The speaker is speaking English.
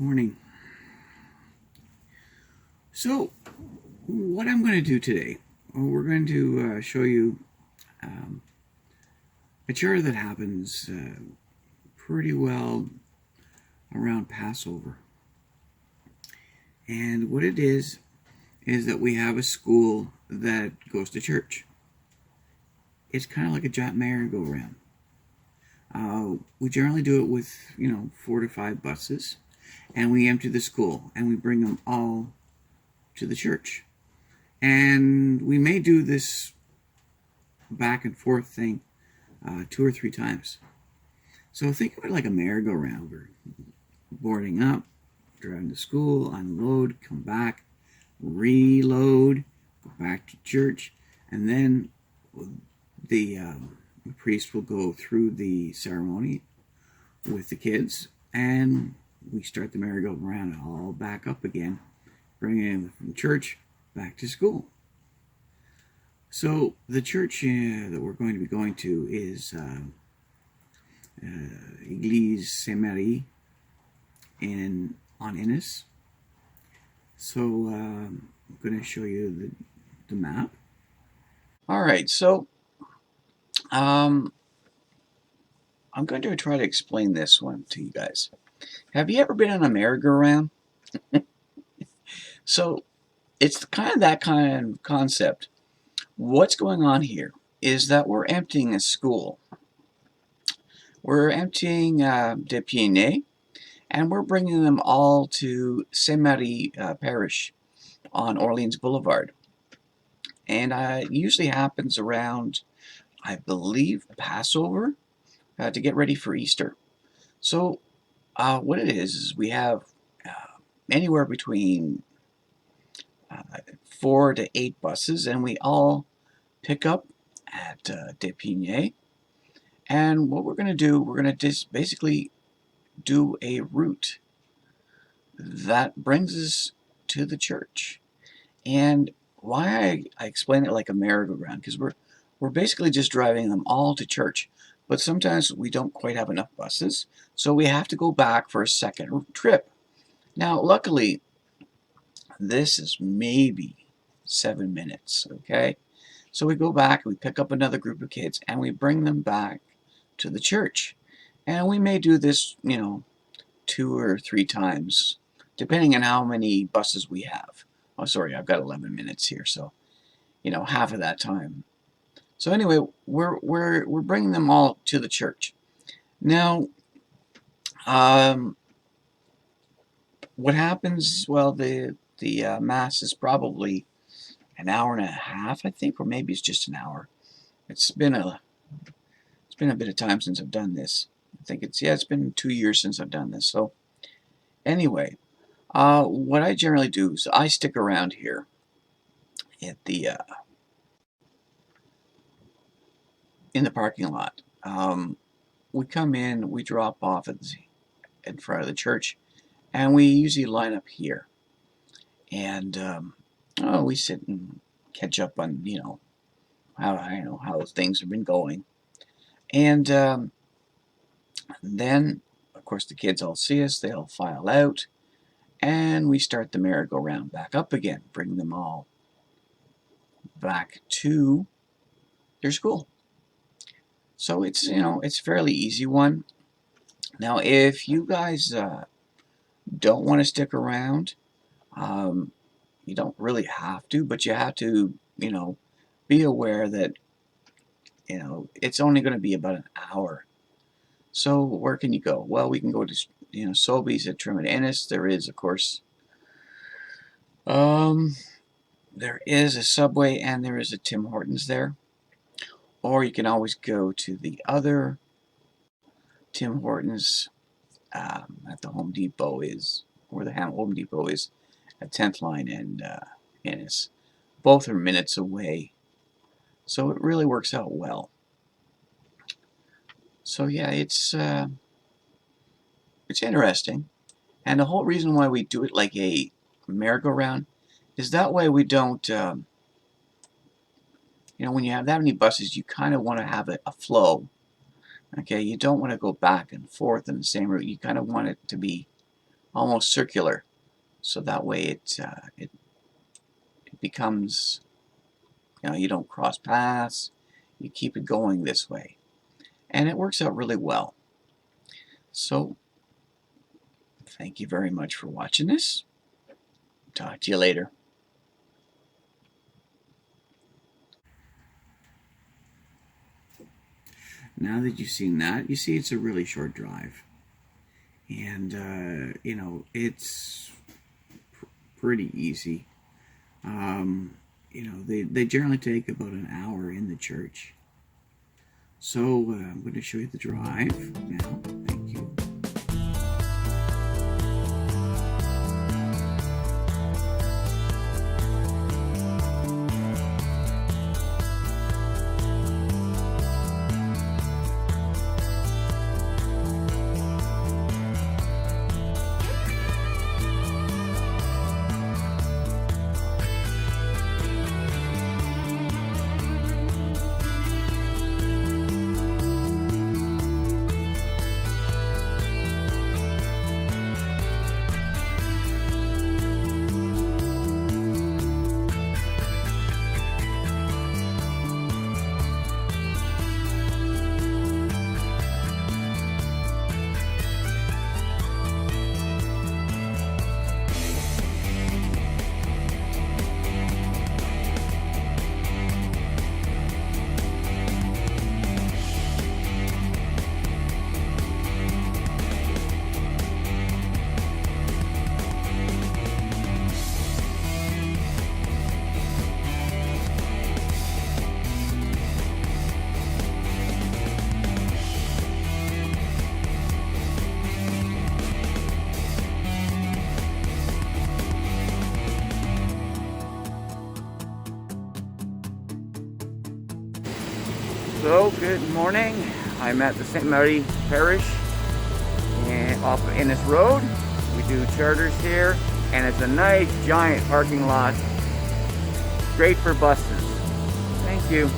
Morning. So, what I'm going to do today, we're going to show you um, a chart that happens pretty well around Passover. And what it is that we have a school that goes to church. It's kind of like a giant merry-go-round. We generally do it with, 4 to 5 buses, and we empty the school and we bring them all to the church. And we may do this back and forth thing 2 or 3 times. So think of it like a merry-go-round. We're boarding up, driving to school, unload, come back, reload, go back to church, and then the priest will go through the ceremony with the kids, and we start the merry-go-round all back up again, bringing them from church back to school. So the church that we're going to be going to is Église Sainte Marie on Ennis. So I'm going to show you the map. All right, so I'm going to try to explain this one to you guys. Have you ever been on a merry-go-round? So it's kind of that kind of concept. What's going on here is that we're emptying a school. We're emptying De Piennet, and we're bringing them all to Sainte Marie Parish on Orleans Boulevard. And it usually happens around, I believe, Passover to get ready for Easter. So what it is we have anywhere between 4 to 8 buses, and we all pick up at De Piennet. And what we're going to do, we're going to just basically do a route that brings us to the church. And why I explain it like a merry-go-round, because we're basically just driving them all to church. But sometimes we don't quite have enough buses, so we have to go back for a second trip. Now, luckily, this is maybe 7 minutes, okay? So we go back, we pick up another group of kids, and we bring them back to the church. And we may do this, 2 or 3 times, depending on how many buses we have. Oh, sorry, I've got 11 minutes here, so, half of that time. So anyway, we're bringing them all to the church. Now, what happens? Well, the mass is probably an hour and a half, I think, or maybe it's just an hour. It's been a bit of time since I've done this. I think it's been 2 years since I've done this. So anyway, what I generally do is I stick around here at the in the parking lot. We come in, we drop off in front of the church, and we usually line up here. And we sit and catch up on how things have been going. And then, of course, the kids all see us, they'll file out, and we start the merry-go-round back up again, bring them all back to their school. So it's, it's a fairly easy one. Now, if you guys don't want to stick around, you don't really have to, but you have to, be aware that, it's only going to be about an hour. So where can you go? Well, we can go to, Sobeys at Trim and Ennis. There is, of course, there is a Subway and there is a Tim Hortons there. Or you can always go to the other Tim Hortons at the Home Depot where the Home Depot is at 10th Line and Ennis. Both are minutes away. So it really works out well. So yeah, it's interesting. And the whole reason why we do it like a merry-go-round is that way we don't, when you have that many buses, you kind of want to have a flow. Okay, you don't want to go back and forth in the same route. You kind of want it to be almost circular, so that way it becomes, you don't cross paths, you keep it going this way, and it works out really well. So thank you very much for watching this. Talk to you later. Now that you've seen that, you see it's a really short drive. And, it's pretty easy. They generally take about an hour in the church. So I'm going to show you the drive now. Thank you. So, good morning. I'm at the Sainte Marie Parish and off of Ennis Road. We do charters here, and it's a nice giant parking lot. Great for buses. Thank you.